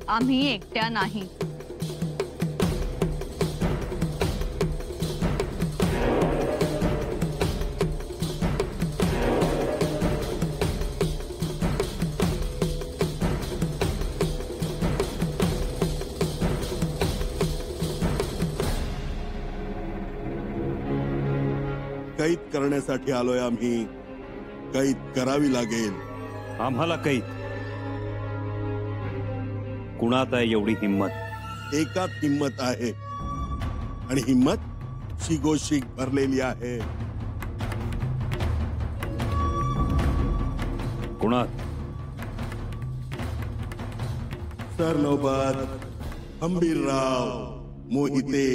आम्ही एकट्या नाही. कैद करण्यासाठी आलोय आम्ही. कैद करावी लागेल आम्हाला. कैद कुणात आहे एवढी हिम्मत? एकात हिम्मत आहे आणि हिम्मत शिगोशिग भरलेली आहे. कुणात? सरनौबत हंबीरराव मोहिते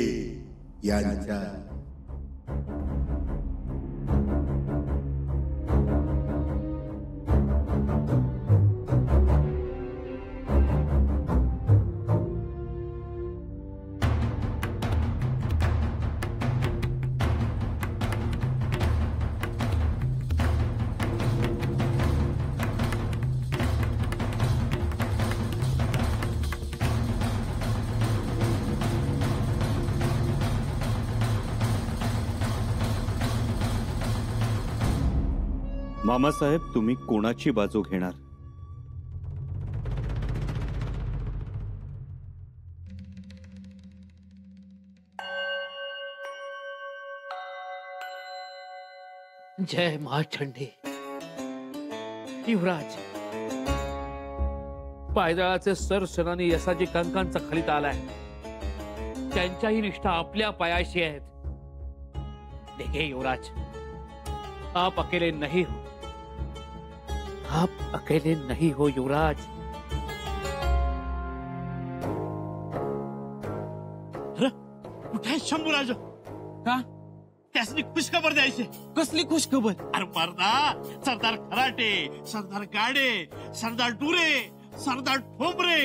यांच्या. मामासाहेब, तुम्ही कोणाची बाजू घेणार? जय महाचंडी. युवराज, पायदळाचे सरसेनानी यसाजी कंकांचा खलिता आलाय. त्यांच्याही निष्ठा आपल्या पायाशी आहेत. देखिए युवराज, आप अकेले नहीं हो. आप अकेले नहीं हो युवराज. कुठे आहे शंभूराज? का त्यासनी खुश खबर द्यायची? कसली खुश खबर? अरे मर्दा, सरदार खराटे, सरदार गाडे, सरदार डुरे, सरदार ठोंबरे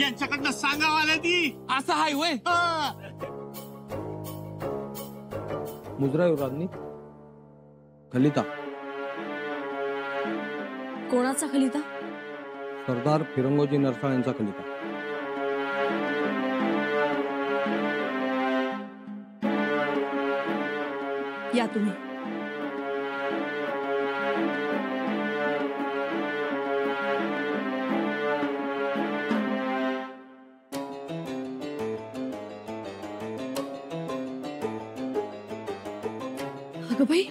यांच्याकडनं सांगावं आल्या ती. असं हाय वय? मुजरा युवराजनी खलिता. कोणाचा खलिता? सरदार फिरंगोजी नरसाळ यांचा खलिता. या तुम्ही. अगं बाई,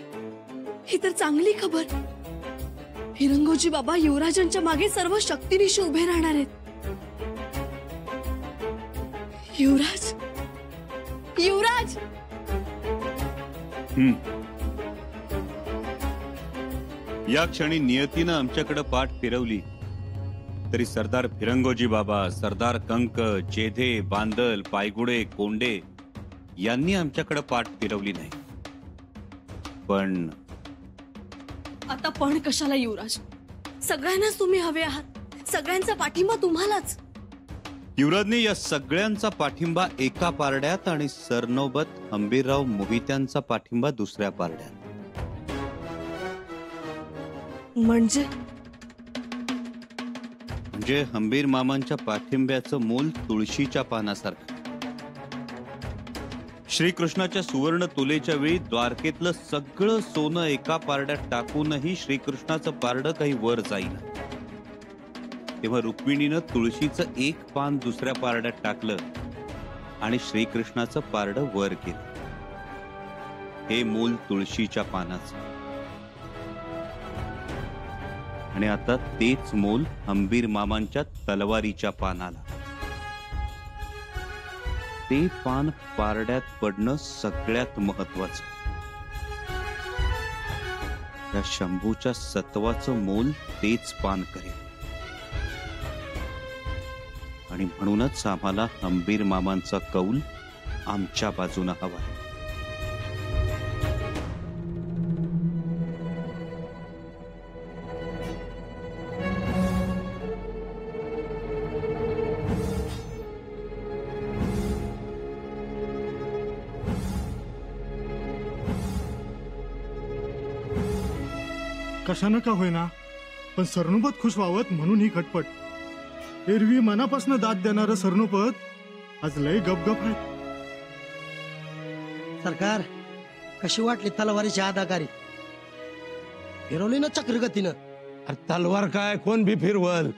ही तर चांगली खबर. फिरंगोजी बाबा युवराजांच्या मागे सर्व शक्तीनिशी उभे राहणार आहेत. युवराज, युवराज. या क्षणी नियतीनं आमच्याकडे पाठ फिरवली तरी सरदार फिरंगोजी बाबा, सरदार कंक, जेधे, बांदल, पायगुडे, कोंडे यांनी आमच्याकडे पाठ फिरवली नाही. पण आता पण कशाला युवराज? सगळ्यांनाच तुम्ही हवे आहात. सगळ्यांचा पाठिंबा तुम्हालाच. युवराजने या सगळ्यांचा पाठिंबा एका पारड्यात आणि सरनौबत हंबीरराव मोहित्यांचा पाठिंबा दुसऱ्या पारड्यात. म्हणजे हंबीर मामांच्या पाठिंब्याचं मूल तुळशीच्या पानासारखं. श्रीकृष्णाच्या सुवर्ण तुलेच्या वेळी द्वारकेतलं सगळं सोनं एका पारड्यात टाकूनही श्रीकृष्णाचं पारडं काही वर जाईना. तेव्हा रुक्मिणीनं तुळशीचं एक पान दुसऱ्या पारड्यात टाकलं आणि श्रीकृष्णाचं पारडं वर केलं. हे मूल तुळशीच्या पानाचं. आणि आता तेच मूल हंबीर मामांच्या तलवारीच्या पानाला. ते पान पारड्यात पडणं सगळ्यात महत्वाचं. या शंभूच्या सत्वाचं मूल तेच पान करेल. आणि म्हणूनच आम्हाला हंबीर मामांचा कौल आमच्या बाजूने हवा. कशानं का होईना, पण सरनोबत खुश व्हावत म्हणून ही खटपट. एरवी मनापासून दाद देणारं सरनोपत आज लय गपगप आहे. सरकार कशी वाटली तलवारीची अदाकारी? फिरवली ना चक्रगतीनं. अरे तलवार काय कोण बी फिरवल.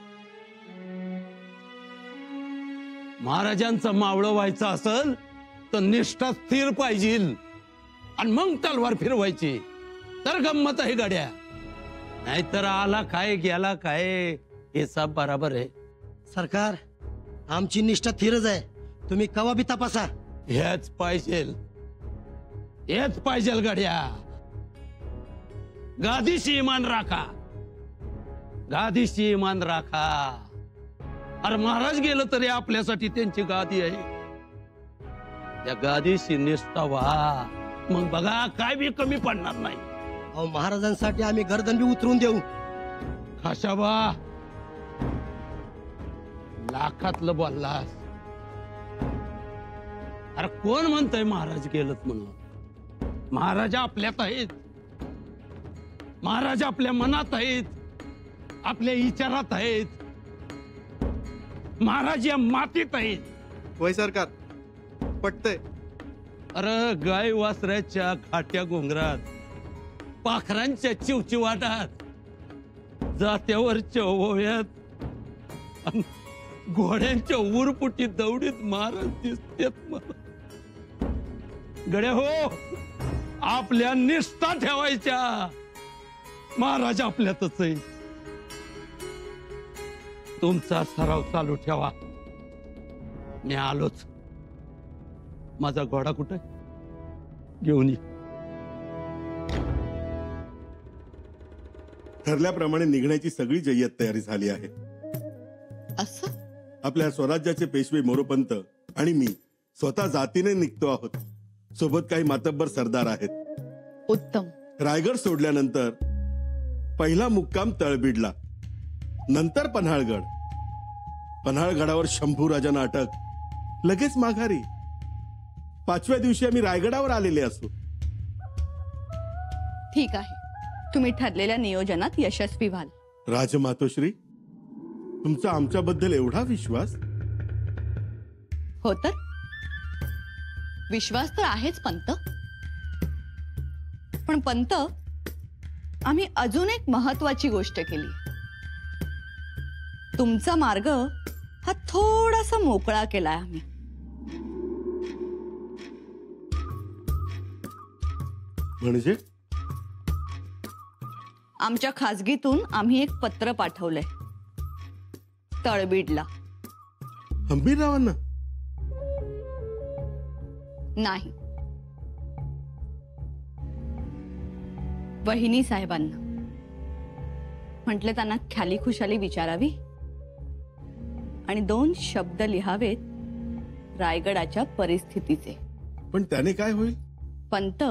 महाराजांचं मावळं व्हायचं असल तर निष्ठा स्थिर पाहिजे आणि मग तलवार फिरवायची तर गंमत आहे गड्या. नाहीतर आला काय गेला काय हे सब बराबर आहे. सरकार आमची निष्ठा थिरच आहे, तुम्ही कवा बी तपासा. हेच पाहिजे, हेच पाहिजे गड्या. गादीशी इमान राखा, गादीशी इमान राखा. अरे महाराज गेलं तरी आपल्यासाठी त्यांची गादी आहे. त्या गादीशी निष्ठा व्हा, मग बघा काय बी कमी पडणार नाही. अहो महाराजांसाठी आम्ही गर्दन बी उतरून देऊ. खाशाबा लाखातलं बोललास. अरे कोण म्हणतंय महाराज गेलत म्हणून? महाराज आपल्यात आहेत, महाराज आपल्या मनात आहेत, आपल्या विचारात आहेत, महाराज या मातीत आहेत. वय सरकार पटतय. अरे गाय वासराच्या खाट्या घोंगरात, पाखरांच्या चिवचिवाटात, जात्यावरच्या ओव्यात, घोड्यांच्या उरपुटी दौडीत महाराज दिसतेत मला. गड्या हो, आपल्या निष्ठा ठेवायच्या. महाराज आपल्यातच आहे. तुमचा सराव चालू ठेवा. मी आलोच. माझा घोडा कुठे घेऊन ये. ठरल्याप्रमाणे निघण्याची सगळी जय्यत तयारी झाली आहे. असं आपल्या स्वराज्याचे पेशवे मोरोपंत आणि मी स्वतः जातीने निघतो आहोत. सोबत काही मातब्बर सरदार आहेत. उत्तम. रायगड सोडल्यानंतर पहिला मुक्काम तळबीडला, नंतर पन्हाळगड. पन्हाळगडावर शंभूराजांना अटक, लगेच माघारी. 5व्या दिवशी आम्ही रायगडावर आलेले असू. ठीक आहे, तुम्ही ठरलेल्या नियोजनात यशस्वी व्हाल. राजमातोश्री, तुमचा आमच्याबद्दल एवढा विश्वास? हो तर विश्वास तर आहेच पंत. पण पंत, आम्ही अजून एक महत्वाची गोष्ट केली. तुमचा मार्ग हा थोडासा मोकळा केलाय आम्ही. म्हणजे? आमच्या खाजगीतून आम्ही एक पत्र पाठवलंय तळबीडला. हंबीररावांना? नाही, वहिनी साहेबांना. म्हटलं त्यांना ख्याली खुशाली विचारावी आणि 2 शब्द लिहावेत रायगडाच्या परिस्थितीचे. पण त्याने काय होईल? पंत,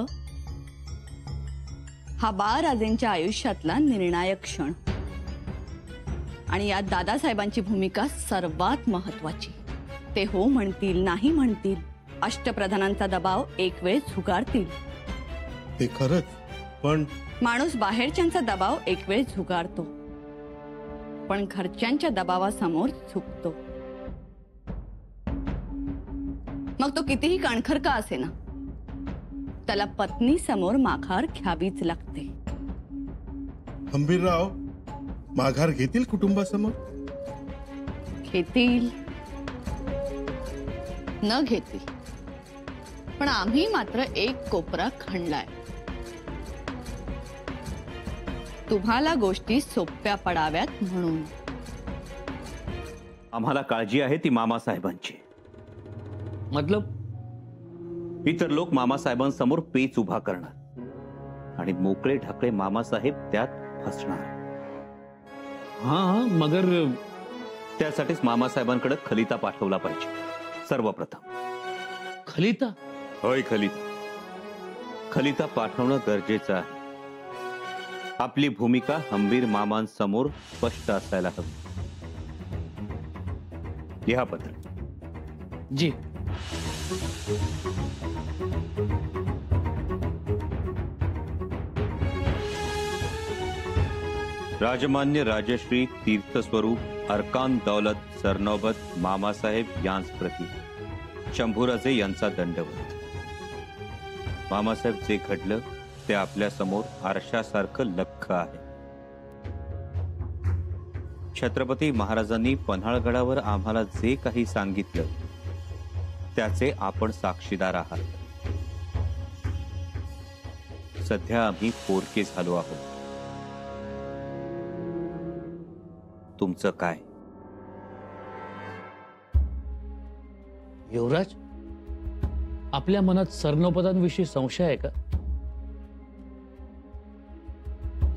हा बाळराजेंच्या आयुष्यातला निर्णायक क्षण आणि यात दादासाहेबांची भूमिका सर्वात महत्वाची. ते हो म्हणतील, नाही म्हणतील, अष्टप्रधानांचा दबाव एक वेळ झुगारतील. ते खरंच, पण माणूस बाहेरच्यांचा दबाव एक वेळ झुगारतो, पण घरच्यांच्या दबावासमोर झुकतो. मग तो कितीही कणखर का असेना, त्याला पत्नी समोर माघार घ्यावीच लागते. हंबीरराव माघार घेतील कुटुंबासमोर? घेतील न घेतील, पण आम्ही मात्र एक कोपरा खणलाय. तुम्हाला गोष्टी सोप्या पडाव्यात म्हणून. आम्हाला काळजी आहे ती मामासाहेबांची. मतलब इतर लोक मामासाहेबांसमोर पेच उभा करणार आणि मोकळे ढाकळे मामासाहेब त्यात फसणार. हाँ, मगर त्यासाठीच मामासाहेबांकडे खलिता पाठवला पाहिजे सर्वप्रथम. खलिता? होय, खलिता. खलिता पाठवणं गरजेचं आहे. आपली भूमिका हंबीर मामांसमोर स्पष्ट असायला हवी. लिहा पत्र. जी. राजमान्य राजश्री तीर्थस्वरूप अरकान दौलत सरनौबत मामासाहेब यांस प्रती शंभूराजे यांचा दंडवत. मामासाहेब जे घडलं ते आपल्या समोर आरशासारखं लख्ख आहे. छत्रपती महाराजांनी पन्हाळगडावर आम्हाला जे काही सांगितलं त्याचे आपण साक्षीदार आहात. सध्या आम्ही पोरके झालो आहोत. तुमचं काय? युवराज, आपल्या मनात सरनोबतांविषयी संशय आहे का?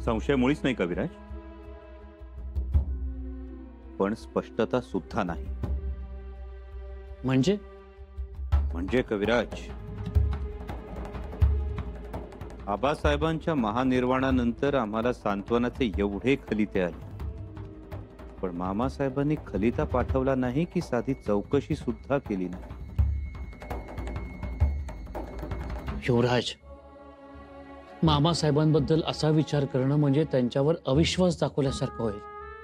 संशय मुळीच नाही कविराज, पण स्पष्टता सुद्धा नाही. म्हणजे कविराज, आबासाहेबांच्या महानिर्वाणानंतर आम्हाला सांत्वनाचे एवढे खलिते आले, पण मामासाहेबांनी खलिता पाठवला नाही की साधी चौकशी सुद्धा केली नाही. युवराज, मामासाहेबांबद्दल असा विचार करणं म्हणजे त्यांच्यावर अविश्वास दाखवल्यासारखं होईल.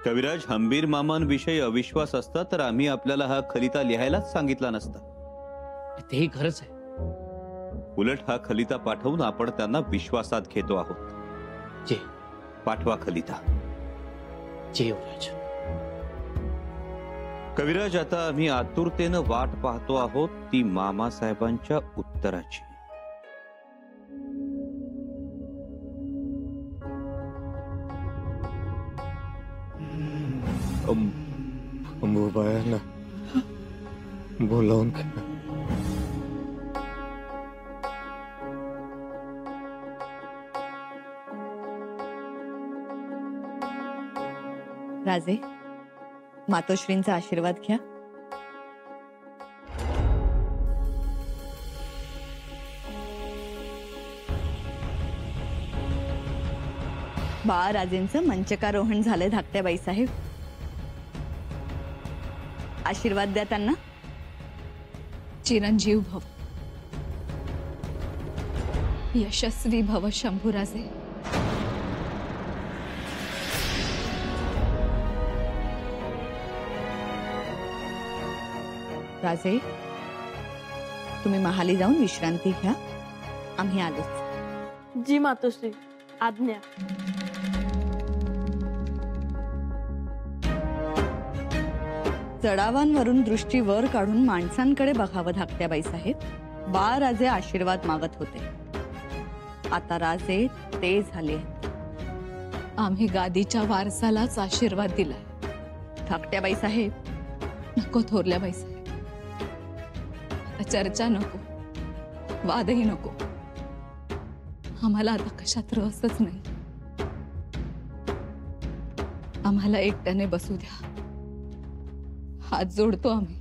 कविराज, हंबीर मामांविषयी अविश्वास असता तर आम्ही आपल्याला हा खलिता लिहायलाच सांगितला नसता. तेही खरंच आहे. उलट हा खलिता पाठवून आपण त्यांना विश्वासात घेतो आहोत. जे पाठवा खलिता. जे युवराज. कविराज, आता आम्ही आतुरतेनं वाट पाहतो आहोत ती मामासाहेबांच्या उत्तराची. अंबुबायांना बोलावून राजे, मातोश्रींचा आशीर्वाद घ्या. बाळराजेंचं मंचकारोहण झालंय धाकट्याबाई साहेब. आशीर्वाद द्या त्यांना. चिरंजीव भव, यशस्वी भव शंभूराजे. राजे, तुम्ही महाली जाऊन विश्रांती घ्या. आम्ही आलोच. जी मातोश्री, आज्ञा. चढावांवरून दृष्टी वर काढून माणसांकडे बघावं धाकट्याबाई साहेब. बाळराजे आशीर्वाद मागत होते. आता राजे ते झाले. आम्ही गादीच्या वारसालाच आशीर्वाद दिलाय. धाकट्याबाई साहेब, नको थोरल्याबाई साहेब, आता चर्चा नको, वादही नको. आम्हाला आता कशात रसच नाही. आम्हाला एकट्याने बसू द्या. हात जोडतो आम्ही.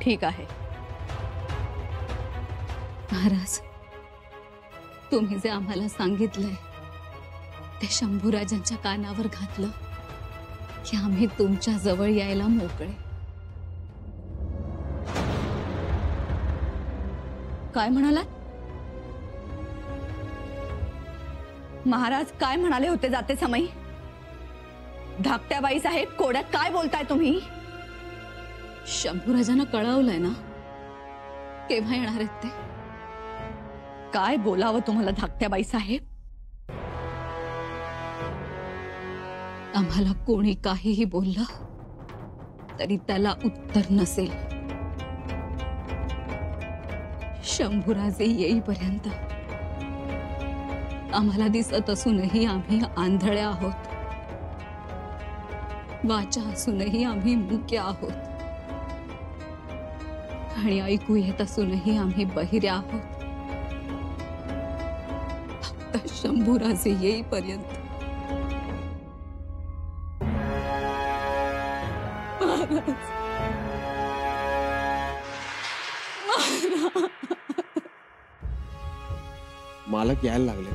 ठीक आहे. महाराज, तुम्ही जे आम्हाला सांगितलंय ते शंभूराजांच्या कानावर घातलं की आम्ही तुमच्या जवळ यायला मोकळे. काय म्हणालात? महाराज काय म्हणाले होते जाते समय? धाकट्याबाई साहेब, कोड्यात काय बोलताय तुम्ही? शंभूराजांना कळवलंय ना केव्हा येणार आहेत ते. काय बोलावं तुम्हाला धाकट्याबाई साहेब? आम्हाला कोणी काहीही बोललं तरी त्याला उत्तर नसेल. शंभूराजे येईपर्यंत आम्हाला दिसत असूनही आम्ही आंधळे आहोत. वाचा असूनही आम्ही मुक्या आहोत. आणि ऐकू येत असूनही आम्ही बहिरे आहोत. फक्त शंभूराजे येईपर्यंत. मालक यायला लागले.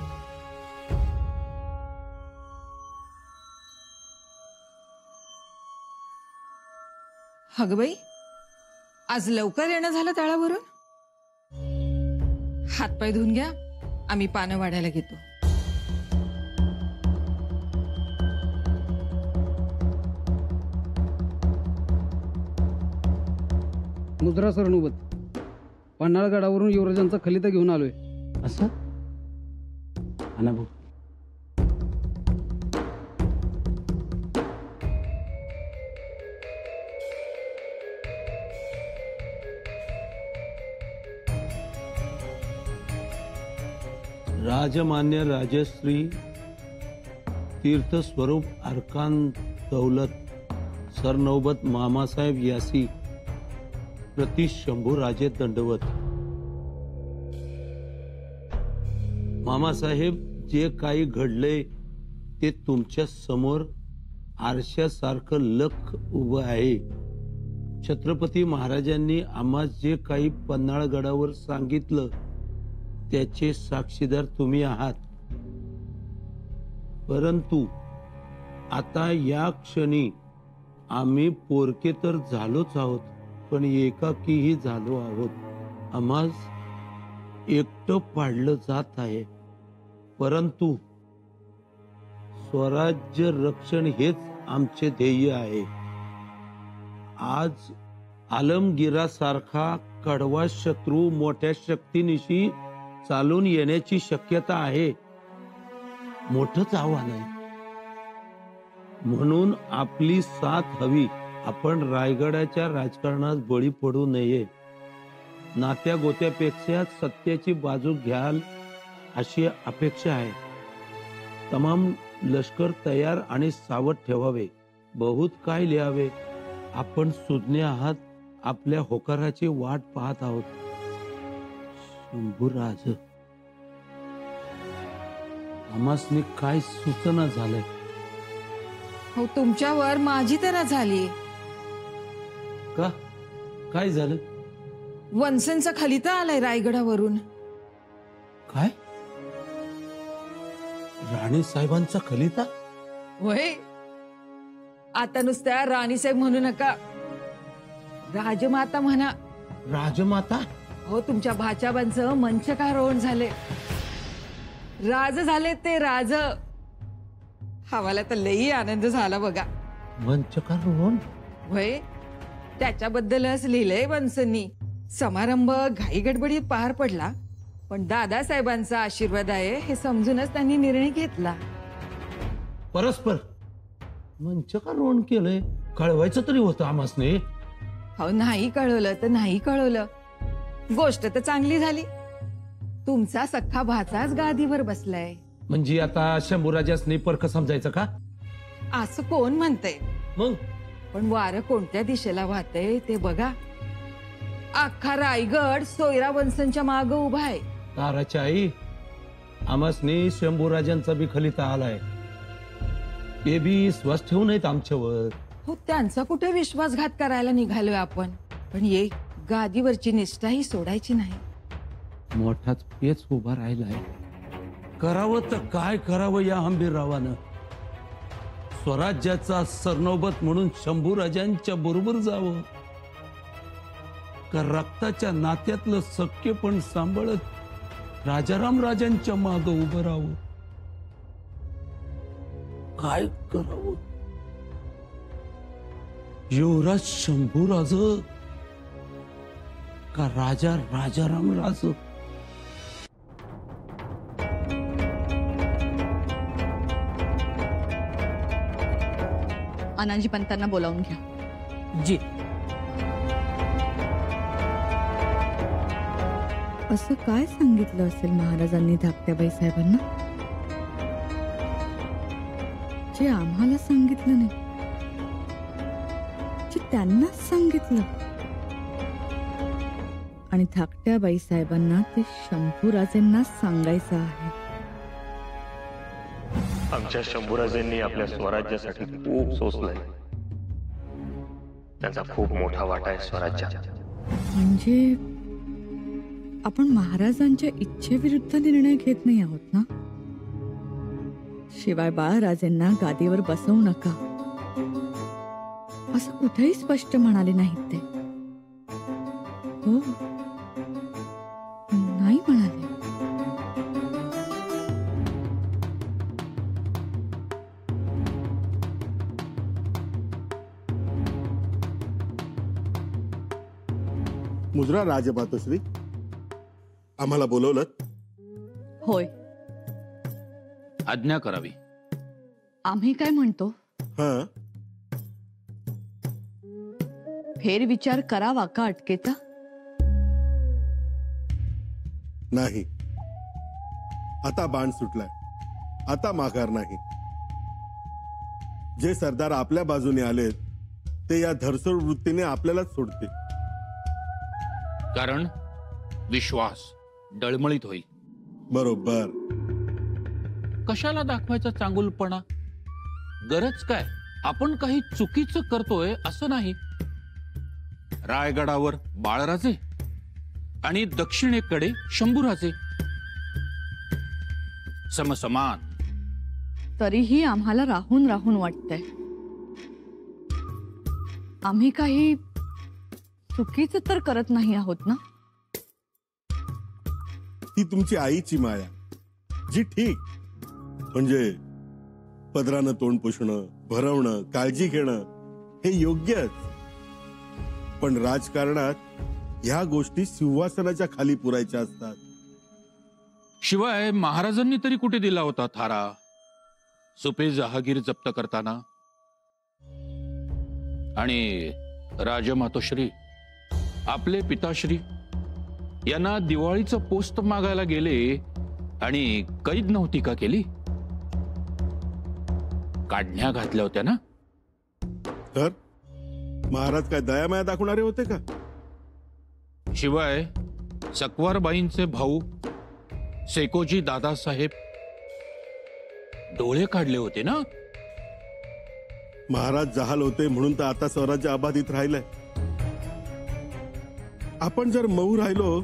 अगं बाई, आज लवकर येणं झालं तळावरून? हातपाय धुवून घ्या, आम्ही पानं वाढायला घेतो. मुद्रा सरनोबत पन्हाळगडावरून युवराजांचा खलिता घेऊन आलोय. असं आणा भाऊ. राजमान्य राजश्री तीर्थस्वरूप अरकान दौलत सरनौबत मामासाहेब यासी प्रति शंभूराजे दंडवत. मामासाहेब, जे काही घडले ते तुमच्या समोर आरशासारखं लख उभं आहे. छत्रपती महाराजांनी आम्हा जे काही पन्हाळगडावर सांगितलं त्याचे साक्षीदार तुम्ही आहात. परंतु आता या क्षणी आम्ही पोरके तर झालोच आहोत, पण एकाकीही झालो आहोत. आम्हास एकटं पाडलं जात आहे. परंतु स्वराज्य रक्षण हेच आमचे ध्येय आहे. आज आलमगिरासारखा कडवा शत्रू मोठ्या शक्तीनिशी चालून येण्याची शक्यता आहे. मोठंच आव्हान आहे. म्हणून आपली साथ हवी. आपण रायगडाच्या राजकारणात बळी पडू नये. नात्या गोत्यापेक्षा सत्याची बाजू घ्याल अशी अपेक्षा आहे. तमाम लष्कर तयार आणि सावध ठेवावे. बहुत काय लिहावे. आपण सुज्ञ आहात. आपल्या होकाराची वाट पाहत आहोत. शंभूराज, आम्हासनी काय सूचना झालंय? हो, तुमच्यावर माझी तरा झाली. का? काय झालं? वनसेंचा खलिता आलाय रायगडावरून. काय? राणी साहेबांचा खलिता? वय, आता नुसत्या राणीसाहेब म्हणू नका, राजमाता म्हणा. राजमाता? हो, तुमच्या भाच्याबांचं मंचकारोहण झाले. राज झाले ते राज. हवाला तर लई आनंद झाला बघा. मंचकारोहण? वय, त्याच्याबद्दलच लिहिलंय वंसनी. समारंभ घाई गडबडीत पार पडला, पण दादासाहेबांचा आशीर्वाद आहे हे समजूनच त्यांनी निर्णय घेतला. परस्पर मंचकारोहण केलंय. कळवायचं तरी होतं आम्हासने. हो, नाही कळवलं तर नाही कळवलं. गोष्ट तर चांगली झाली. तुमचा सख्खा भाचाच गादीवर बसलाय. म्हणजे आता शंभूराजासनी परख समजायचं का? असं कोण म्हणतंय? मग पण वारं कोणत्या दिशेला वाहतंय ते बघा. अख्खा रायगड सोयरा वंशांच्या माग उभा आहे. ताराच्या आई, आम्हासनी शंभूराजांचा बी खलिता आलाय. ते बी विश्वास ठेवून आहेत आमच्यावर. हो, त्यांचा कुठे विश्वासघात करायला निघालोय आपण. पण ये गादीवरची निष्ठाही सोडायची नाही. मोठाच पेच उभा राहिलाय. करावं तर काय करावं या हंबीररावानं? स्वराज्याचा सरनौबत म्हणून शंभूराजांच्या बरोबर जावं का रक्ताच्या नात्यातलं सख्य पण सांभाळत राजाराम राजांच्या माग उभं राहावं? काय करावं? युवराज शंभूराज का राजा राजाराम राज? आनंदजी पंतांना बोलावून घ्या. जी. असं काय सांगितलं असेल महाराजांनी धाकट्याबाई साहेबांना जे आम्हाला सांगितलं नाही, जे त्यांनाच सांगितलं? आणि धाकट्याबाई साहेबांना ते शंभूराजेंना सांगायचं आहे. आमच्या शंभूराजेंनी आपल्या स्वराज्यासाठी खूप सोसलंय. त्यांचा खूप मोठा वाटा आहे स्वराज्यात. म्हणजे आपण महाराजांच्या इच्छेविरुद्ध निर्णय घेत नाही आहोत ना? शिवाय बाळराजेंना गादीवर बसवू नका असं कुठेही स्पष्ट म्हणाले नाहीत ते. हो, नाही म्हणाले. मुद्रा राजमातोश्री, आम्हाला बोलवलं? होय, आज्ञा करावी. आम्ही काय म्हणतो, हा, फेरविचार करावा का अटकेचा? नाही, आता बाण सुटलाय, आता माघार नाही. जे सरदार आपल्या बाजूने आलेत ते या धरसोड वृत्तीने आपल्यालाच सोडते. कारण विश्वास डळमळीत होईल. बरोबर. कशाला दाखवायचा चांगुलपणा? गरज काय? आपण काही चुकीचं करतोय असं नाही. रायगडावर बाळराजे आणि दक्षिणेकडे शंभूराजे समसमान. तरीही आम्हाला राहून राहून वाटतंय आम्ही काही चुकीचं तर करत नाही आहोत ना. ती तुमची आईची माया जी ठीक, म्हणजे पदरानं तोंड पुसणं, भरवणं, काळजी घेणं हे योग्यच. पण राजकारणात ह्या गोष्टी सिंहासनाच्या खाली पुरायच्या असतात. शिवाय महाराजांनी तरी कुठे दिला होता थारा सुपे जहागीर जप्त करताना? आणि राजमातोश्री आपले पिताश्री यांना दिवाळीचं पोस्ट मागायला गेले आणि कैद नव्हती का केली? काढण्या घातल्या होत्या ना. तर महाराज काय दयामाया दाखवणारे होते का? शिवाय सकवारबाईंचे भाऊ सेकोजी दादासाहेब डोळे काढले होते ना. महाराज जहाल होते म्हणून तर आता स्वराज्य अबाधित राहिलंय. आपण जर मऊ राहिलो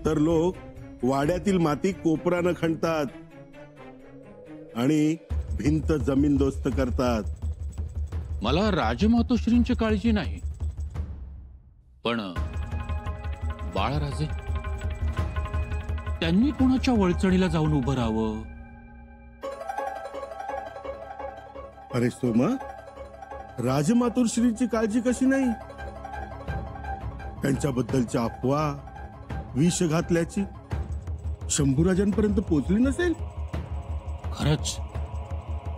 तर लोक वाड्यातील माती कोपरानं खणतात आणि भिंत जमीनदोस्त करतात. मला राजमातोश्रींची काळजी नाही, पण बाळराजे त्यांनी कोणाच्या वळचणीला जाऊन उभं राहावं? अरे सोमा, राजमातोश्रींची काळजी कशी नाही? त्यांच्याबद्दलच्या अफवा, विष घातल्याची शंभूराजांपर्यंत पोहोचली नसेल. खरंच?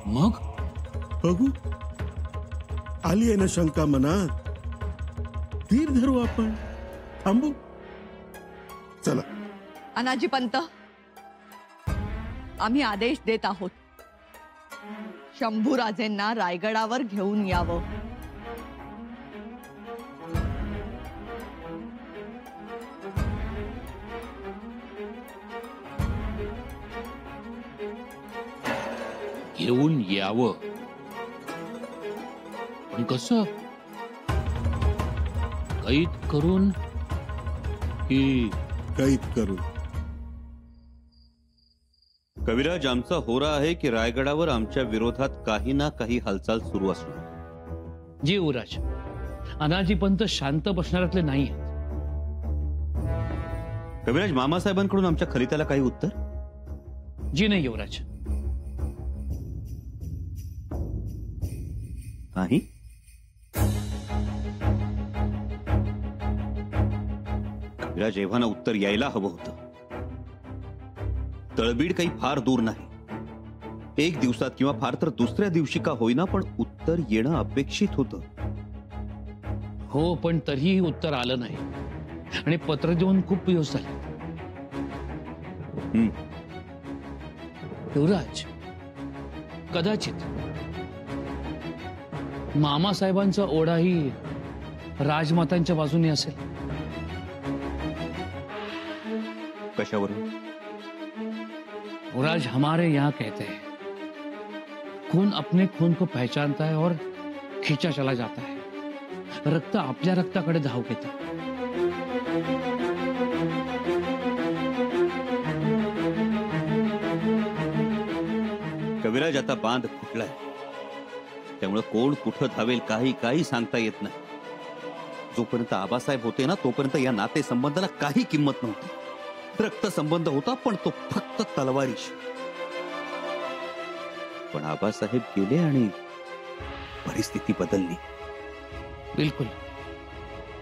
मग बघू, आली आहे ना शंका मनात. धीर धरू आपण, थांबू. चला. अनाजी पंत, आम्ही आदेश देत आहोत, शंभूराजेंना रायगडावर घेऊन यावं. घेऊन यावं, पण कसं? कैद करून की? कैद करून. कविराज, आमचा होरा आहे की रायगडावर आमच्या विरोधात काही ना काही हालचाल सुरू असणार. जी युवराज, अनाजी पंत शांत बसणाऱ्यातले नाही. कविराज, मामासाहेबांकडून आमच्या खलित्याला काही उत्तर? जी नाही युवराज. नाही? कविराज, एव्हाना उत्तर यायला हवं होतं. तळबीड काही फार दूर नाही. एक दिवसात किंवा फार तर दुसऱ्या दिवशी का होईना, पण उत्तर येणं अपेक्षित होतं. हो, पण तरीही उत्तर आलं नाही आणि पत्र देऊन खूप दिवस झाले. युवराज, कदाचित मामासाहेबांचा ओढाही राजमातांच्या बाजूने असेल. कशावरून? युवराज, हमारे यहाँ कहते हैं, खून अपने खून को पहचानता है और खींचा चला जाता है. रक्त आपल्या रक्ताकडे धाव घेतं. कविराज, आता बांध फुटलाय, त्यामुळे कोण कुठं धावेल काही सांगता येत नाही. जोपर्यंत आबासाहेब होते ना, तोपर्यंत या नाते संबंधाला काही किंमत नव्हती. रक्त संबंध होता, पण तो फक्त तलवारीशी. पण आबासाहेब गेले आणि परिस्थिती बदलली. बिलकुल.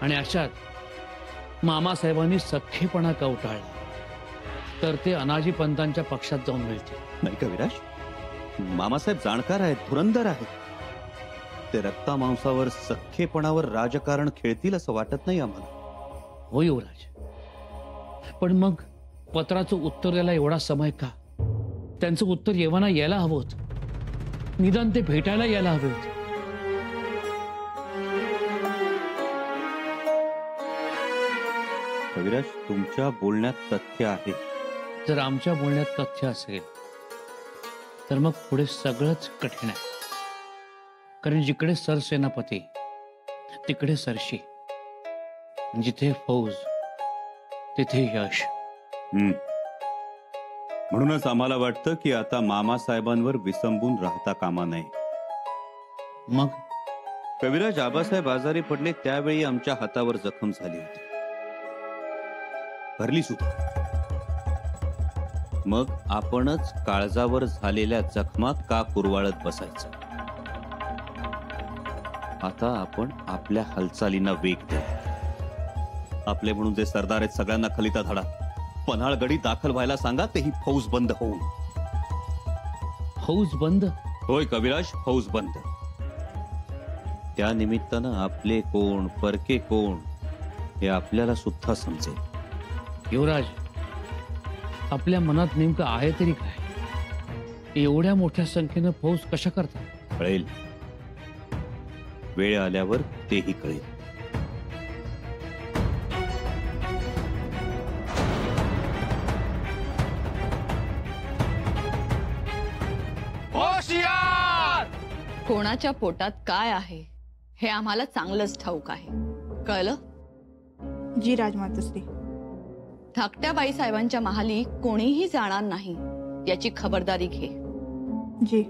आणि अशात मामासाहेबांनी सख्खेपणा कवटाळला तर ते अनाजी पंतांच्या पक्षात जाऊन मिळतील. नाही का विराज? मामासाहेब जाणकार आहेत, धुरंधर आहेत. ते रक्ता मांसावर सख्खेपणावर राजकारण खेळतील असं वाटत नाही आम्हाला. हो युवराज, पण मग पत्राचं उत्तर द्यायला एवढा समय का? त्यांचं उत्तर येवाना यायला हवं होतं. निदान ते भेटायला यायला हवे होते. कविराज, तुमच्या बोलण्यात तथ्य आहे. जर आमच्या बोलण्यात तथ्य असेल तर मग पुढे सगळंच कठीण आहे. कारण जिकडे सरसेनापती तिकडे सरशी, जिथे फौज तिथे यश. म्हणूनच आम्हाला वाटतं की आता मामासाहेबांवर विसंबून राहता कामा नये. मग कविराज, आबासाहेब आजारी पडले त्यावेळी आमच्या हातावर जखम झाली होती, भरली सुद्धा. मग आपणच काळजावर झालेल्या जखमा का कुरवाळत बसायचं? आता आपण आपल्या हालचालींना वेग देऊ. आपले म्हणून जे सरदार आहेत सगळ्यांना खलिता धडा. पन्हाळगडी दाखल व्हायला सांगा, तेही फौज बंद होऊन. फौज बंद? होय कविराज, फौज बंद. त्या निमित्तानं आपले कोण परके कोण हे आपल्याला सुद्धा समजेल. युवराज, आपल्या मनात नेमकं आहे तरी काय? एवढ्या मोठ्या संख्येनं फौज कशा करतात? कळेल, वेळ आल्यावर तेही कळेल. कोणाच्या पोटात काय आहे हे आम्हाला चांगलंच ठाऊक आहे. कळलं? जी राजमातश्री. धाकट्या बाई साहेबांच्या महाली कोणीही जाणार नाही याची खबरदारी घे. जी.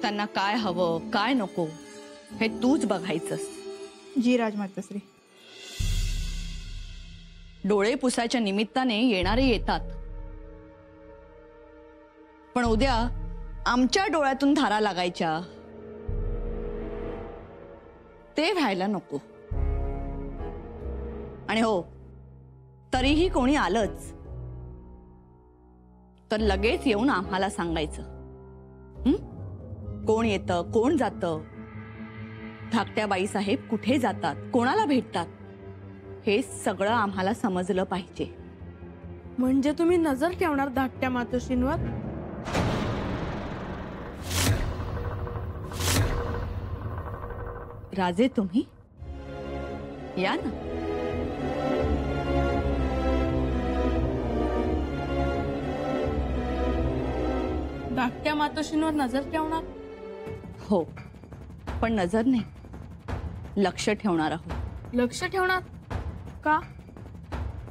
त्यांना काय हवं काय नको हे तूच बघायचंस. जी राजमातश्री. डोळे पुसायच्या निमित्ताने येणारे येतात, पण उद्या आमच्या डोळ्यातून धारा लागायच्या ते व्हायला नको. आणि हो, तरीही कोणी आलंच तर लगेच येऊन आम्हाला सांगायचं. कोण येतं कोण जातं, धाकट्या बाई साहेब कुठे जातात, कोणाला भेटतात, हे सगळं आम्हाला समजलं पाहिजे. म्हणजे तुम्ही नजर ठेवणार धाकट्या मातोश्रींवर? राजे तुम्ही या ना. धाकट्या मातोश्रींवर नजर ठेवणार? हो, पण नजर नाही, लक्ष ठेवणार आहोत. लक्ष ठेवणार का?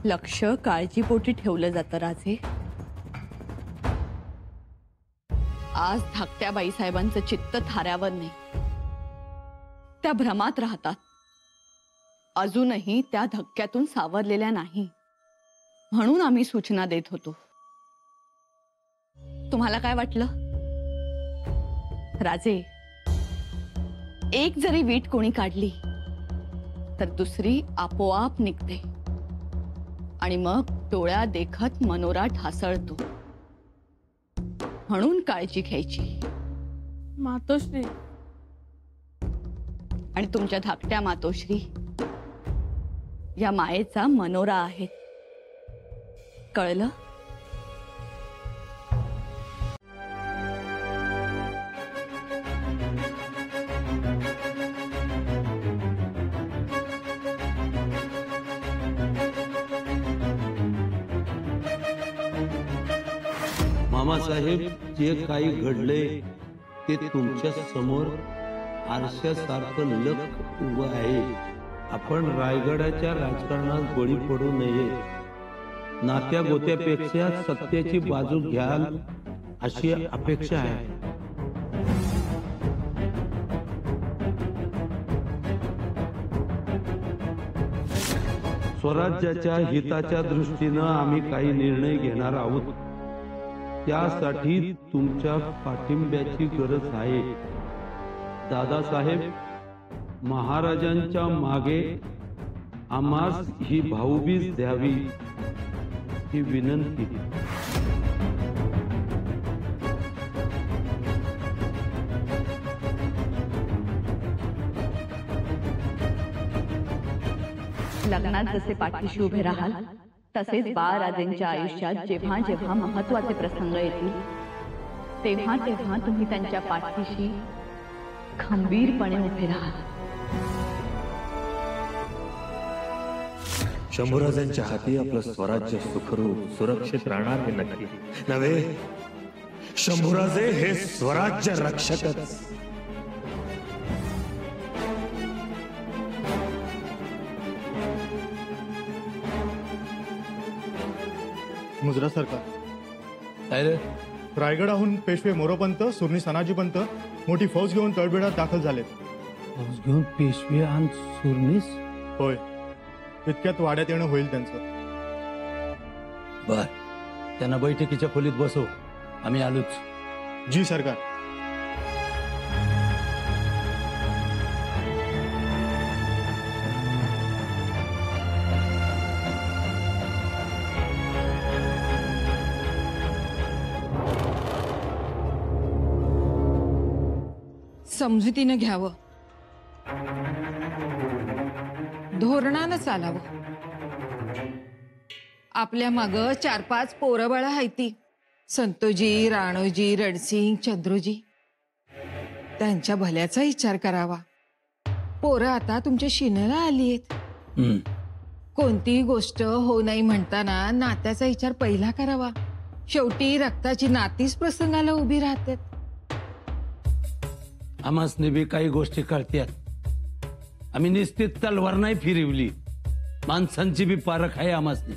लक्ष काळजीपोटी ठेवलं जातं राजे. आज धाकट्या बाईसाहेबांचं चित्त थाऱ्यावर नाही, त्या भ्रमात राहतात. अजूनही त्या धक्क्यातून सावरलेल्या नाही, म्हणून आम्ही सूचना देत होतो. तुम्हाला काय वाटलं राजे? एक जरी वीट कोणी काढली तर दुसरी आपोआप निघते आणि मग डोळ्या देखत मनोरा ढासळतो. म्हणून काळजी घ्यायची. मातोश्री. आणि तुमच्या धाकट्या मातोश्री या मायेचा मनोरा आहे. कळलं? मामासाहेब, जे काही घडले ते तुमच्या समोर आरशासारखं लख उभं आहे. आपण रायगडाच्या राजकारणात बळी पडू नये. नात्या गोत्यापेक्षा सत्याची बाजू घ्याल अशी अपेक्षा आहे. स्वराज्याच्या हिताच्या दृष्टीनं आम्ही काही निर्णय घेणार आहोत. त्यासाठी तुमच्या पाठिंब्याची गरज आहे. दादासाहेब, महाराजांच्या मागे आम्हास ही भाऊबीज द्यावी ही विनंती. लग्नात जसे पाठीशी उभे राहाल तसेच बाळराजेंच्या आयुष्यात जेव्हा जेव्हा महत्वाचे प्रसंग येतील तेव्हा तेव्हा तुम्ही त्यांच्या पाठीशी खंबीरपणे उभे राहाल. शंभूराजांच्या हाती आपलं स्वराज्य सुखरूप सुरक्षित राहणार हे नक्की नव्हे. शंभूराजे हे स्वराज्य रक्षकच. मुजरा सरकार, काय रे? रायगडाहून पेशवे मोरोपंत सुरनी सनाजीपंत मोठी फौज घेऊन तळबिडात दाखल झालेत. फौज घेऊन पेशवे आणि सुरनीस? होय, इतक्यात वाड्यात येणं होईल त्यांचं. बर, त्यांना बैठकीच्या खोलीत बसव, आम्ही आलोच. जी सरकार. समजुतीनं घ्यावं, धोरणानं चालावं. आपल्या माग 4-5 पोरं बाळा हायती. संतोजी, राणोजी, रणसिंग, चंद्रोजी. त्यांच्या भल्याचा विचार करावा. पोरं आता तुमच्या शिनेला आली आहेत. कोणतीही गोष्ट हो नाही म्हणताना नात्याचा विचार पहिला करावा. शेवटी रक्ताची नातीच प्रसंगाला उभी राहतात. आम्हासने बी काही गोष्टी कळत्यात. आम्ही निश्चित तलवार नाही फिरवली, माणसांची बी पारख आहे आम्हासने.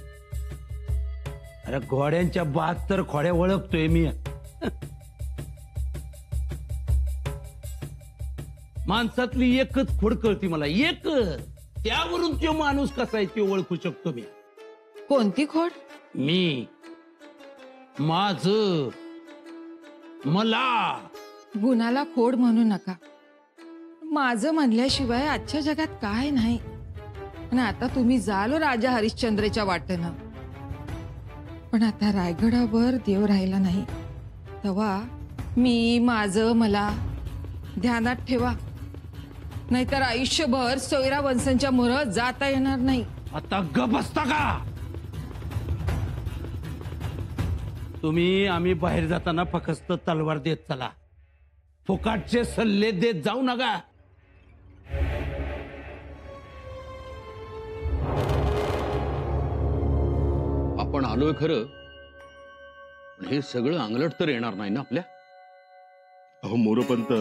अरे घोड्यांच्या 72 खोड्या ओळखतोय मी. माणसातली एकच खोड कळती मला, एकच. त्यावरून तो माणूस कसा आहे ते ओळखू शकतो मी. कोणती खोड? मी, माझ, मला. गुणाला खोड म्हणू नका. माझं म्हणल्याशिवाय आजच्या जगात काय नाही. आणि आता तुम्ही जालो राजा हरिश्चंद्रच्या वाटेनं. पण आता रायगडावर देव राहिला नाही. तेव्हा मी, माझं, मला ध्यानात ठेवा. नाहीतर आयुष्यभर सोयरा वंशांच्या मुळं जाता येणार नाही. आता गप बसता का तुम्ही? आम्ही बाहेर जाताना फक्त तलवार देत चला, फुकाटचे सल्ले देत जाऊ नका. आपण आलोय खरं, पण हे सगळं अंगलट तर येणार नाही ना आपल्या. अहो मोरोपंत,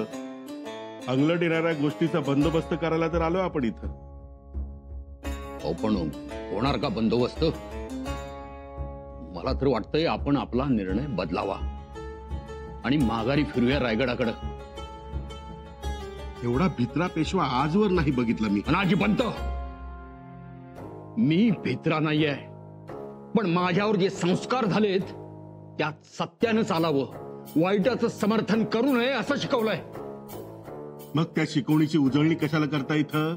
अंगलट येणाऱ्या गोष्टीचा बंदोबस्त करायला तर आलोय आपण इथं. अहो पण होणार का बंदोबस्त? मला तर वाटतंय आपण आपला निर्णय बदलावा आणि माघारी फिरूया रायगडाकडं. एवढा भित्रा पेशवा आजवर नाही बघितला मी. अनाजीपंत, मी भित्रा नाहीये, पण माझ्यावर जे संस्कार झालेत त्यात सत्यानं चालावं, वाईटाचं समर्थन करू नये असं शिकवलंय. मग त्या शिकवणीची उजळणी कशाला करता इथं?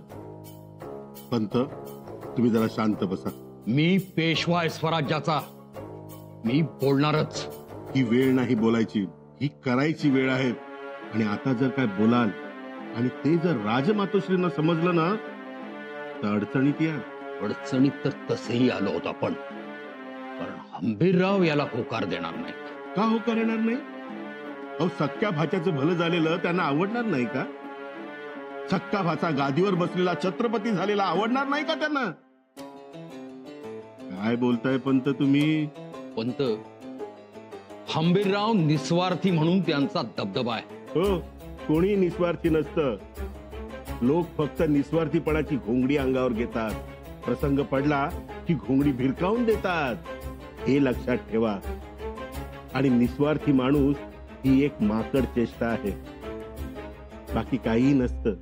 पंत, तुम्ही जरा शांत बसा. मी पेशवा आहे स्वराज्याचा, मी बोलणारच. ही वेळ नाही बोलायची, ही करायची वेळ आहे. आणि आता जर काय बोलाल आणि ते जर राजमातोश्रींना समजलं ना तर अडचणीत या. अडचणीत तर तसंही आलो होतो आपण, कारण हंबीरराव याला होकार देणार नाही. का होकार येणार नाही? अहो सख्या भाच्याचं भलं झालेलं त्यांना आवडणार नाही का? सख्खा भाचा गादीवर बसलेला छत्रपती झालेला आवडणार नाही का त्यांना? काय बोलताय पंत तुम्ही? पंत, हंबीरराव निस्वार्थी म्हणून त्यांचा दबदबा आहे. हो, कोणी निस्वार्थी नसतं. लोक फक्त निस्वार्थीपणाची घोंगडी अंगावर घेतात. प्रसंग पडला की घोंगडी भिरकावून देतात. हे लक्षात ठेवा. आणि निस्वार्थी माणूस ही एक माकड चेष्टा आहे, बाकी काहीही नसतं.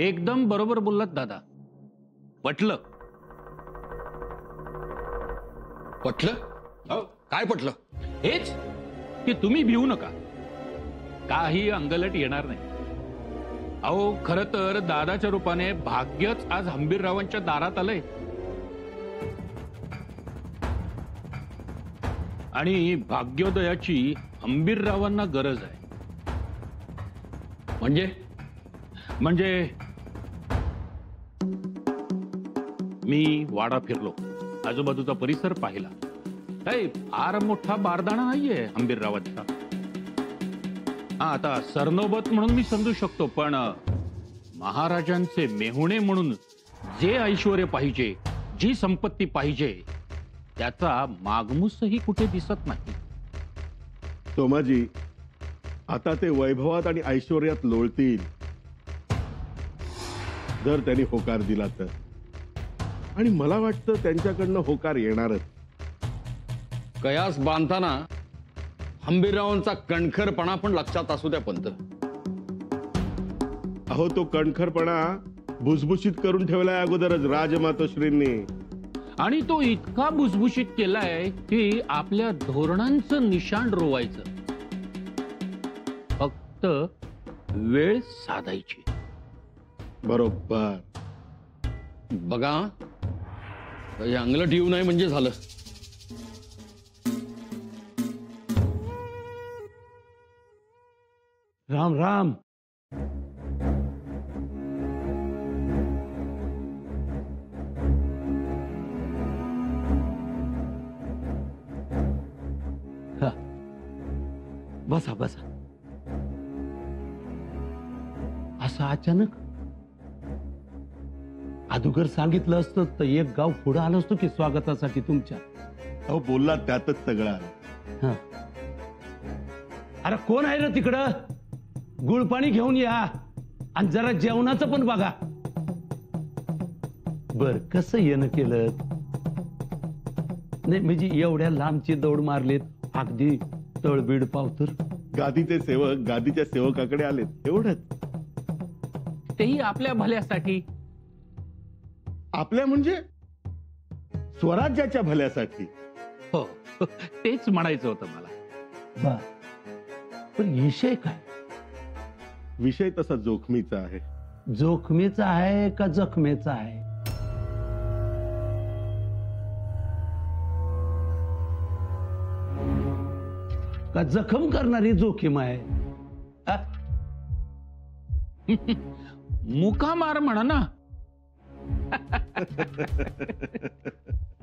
एकदम बरोबर बोललात दादा. पटलं. पटलं? काय पटलं? हेच की तुम्ही भिवू नका, काही अंगलट येणार नाही. अहो खर तर दादाच्या रूपाने भाग्यच आज हंबीररावांच्या दारात आलंय. आणि भाग्योदयाची हंबीररावांना गरज आहे. म्हणजे मी वाडा फिरलो, आजूबाजूचा परिसर पाहिला. काही फार मोठा बारदाणा नाहीये हंबीररावांचा. आता सरनोबत म्हणून मी समजू शकतो, पण महाराजांचे मेहुणे म्हणून जे ऐश्वर्य पाहिजे, जी संपत्ती पाहिजे, त्याचा मागमूसही कुठे दिसत नाही. सोमाजी, आता ते वैभवात आणि ऐश्वर्यात लोळतील जर त्यांनी होकार दिला तर. आणि मला वाटतं त्यांच्याकडनं होकार येणारच. कयास बांधताना हंबीररावांचा कणखरपणा पण लक्षात असू द्या पंत. अहो, तो कणखरपणा भुसभुशीत करून ठेवलाय अगोदरच राजमातोश्रींनी. आणि तो इतका भुसभुशीत केलाय की आपल्या धोरणांचं निशाण रोवायचं, फक्त वेळ साधायची. बरोबर. बघा, अंगलट येऊ नये म्हणजे झालं. राम राम. बसा बसा. असं अचानक अगोदर सांगितलं असतं तर एक गाव पुढे आलो असतो की स्वागतासाठी तुमच्या. अहो, बोलला त्यातच सगळं आलं. अरे कोण आहे रे तिकडं? गुळपाणी घेऊन या आणि जरा जेवणाचं पण बघा. बर, कसं येणं केलं? नाही म्हणजे एवढ्या लांबची दौड मारलीत, अगदी तळबीड पावतर. गादीचे सेवक गादीच्या सेवकाकडे आलेत, एवढंच. तेही आपल्या भल्यासाठी. आपल्या म्हणजे स्वराज्याच्या भल्यासाठी. हो, तेच म्हणायचं होतं मला. पण विषय काय? विषय तसा जोखमीचा आहे. जोखमीचा आहे का जखमेचा आहे? का जखम करणारी जोखीम आहे? मुकामार म्हणा ना.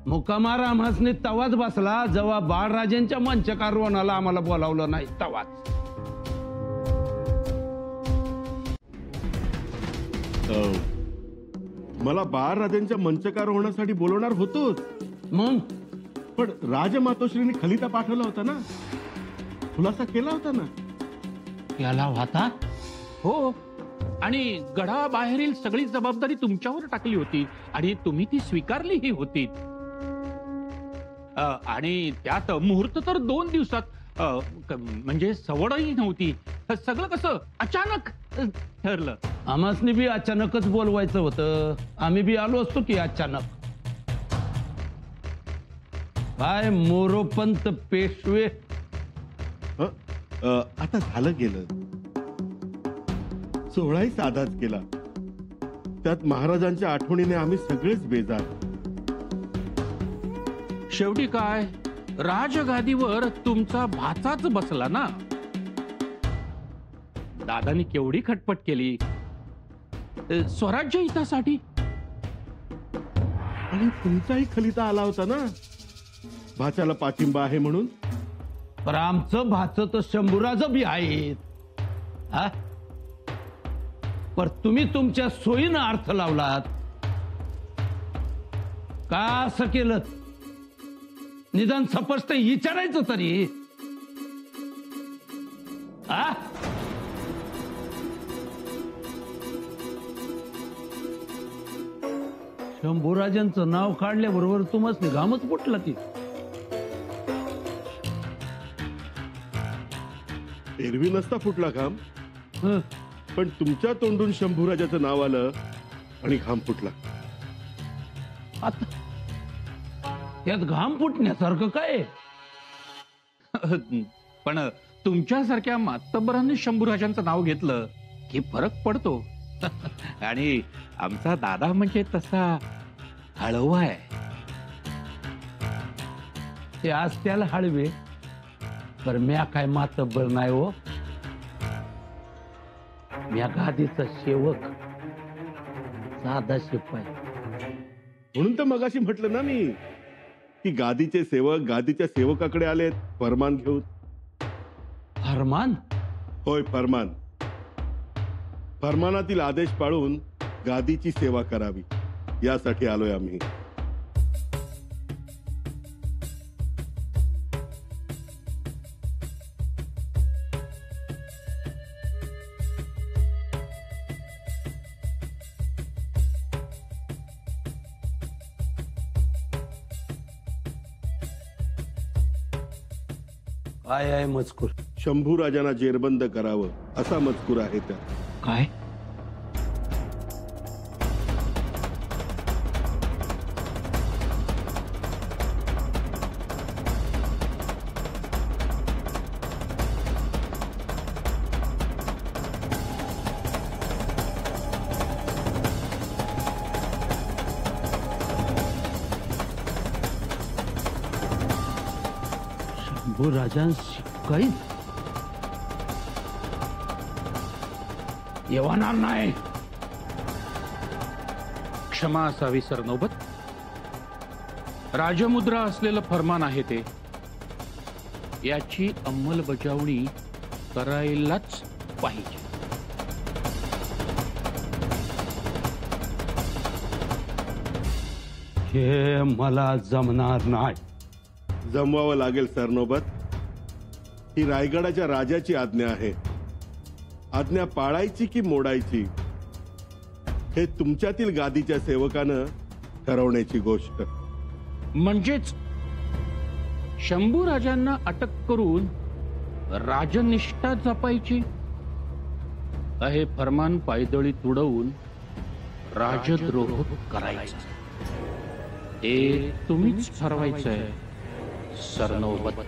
मुकामार आम्हासने तवाच बसला जेव्हा बाळराजांच्या मंचकारवनाला आम्हाला बोलावलं नाही, तवाच. मला बाळराजांच्या मंचकार होण्यासाठी बोलवणार होतोच. मग पण राजमातोश्रींनी खलिता पाठवला होता ना, खुलासा केला होता ना. याला होता? हो, आणि गडाबाहेरील सगळी जबाबदारी तुमच्यावर टाकली होती आणि तुम्ही ती स्वीकारलीही होती. आणि त्यात मुहूर्त तर 2 दिवसात, म्हणजे सवडही नव्हती. सगळं कसं अचानक ठरलं. आम्हासनी बी अचानकच बोलवायचं होतं. आम्ही बी आलो असतो की अचानक. काय मोरोपंत पेशवे. आता झालं गेलं. सोहळाही साधाच केला. त्यात महाराजांच्या आठवणीने आम्ही सगळेच बेजार. शेवटी काय, राजगादीवर तुमचा भाचाच बसला ना. दादानी केवढी खटपट केली स्वराज्य हितासाठी. आणि तुमचाही खलिता आला होता ना, भाच्याला पाठिंबा आहे म्हणून. पण आमचं भाचं तर शंभूराज बी आहेत. पर तुम्ही तुमच्या सोयीनं अर्थ लावलात. का असं केलं? निदान स्पष्ट विचारायचं तरी. शंभूराजांचं नाव काढल्याबरोबर तुम्हाला घामच फुटला की. एरवी नसता फुटला घाम, पण तुमच्या तोंडून शंभूराजाचं नाव आलं आणि घाम फुटला. आता यात घाम फुटण्यासारखं काय? पण तुमच्यासारख्या मातब्बरांनी शंभूराजांचं नाव घेतलं की फरक पडतो. आणि आमचा दादा म्हणजे तसा हळवा आहे. ते आज त्याला हळवे पर म्या काय मातब्बर नाही हो. म्या गादीचा सेवक, साधा शिपाई. म्हणून तर मगाशी म्हटलं ना मी की गादीचे सेवक गादीच्या सेवकाकडे आलेत फरमान घेऊन. फरमान? होय, फरमान. फरमानातील आदेश पाळून गादीची सेवा करावी यासाठी आलोय आम्ही. काय आहे मजकूर? शंभू राजांना जेरबंद करावं असा मजकूर आहे त्यात. काय? शंभू राजांशी काही येणार नाही. क्षमा असावी सरनौबत. राजमुद्रा असलेलं फरमान आहे ते. याची अंमलबजावणी करायलाच पाहिजे. हे मला जमणार नाही. जमवावं लागेल सरनोबत. ही रायगडाच्या राजाची आज्ञा आहे. आज्ञा पाळायची की मोडायची हे तुमच्यातील गादीच्या सेवकानं ठरवण्याची गोष्ट. म्हणजेच शंभू राजांना अटक करून राजनिष्ठा जपायची, हे फरमान पायदळी तुडवून राजद्रोह करायचा, हे तुम्हीच ठरवायचंय सरनौबत.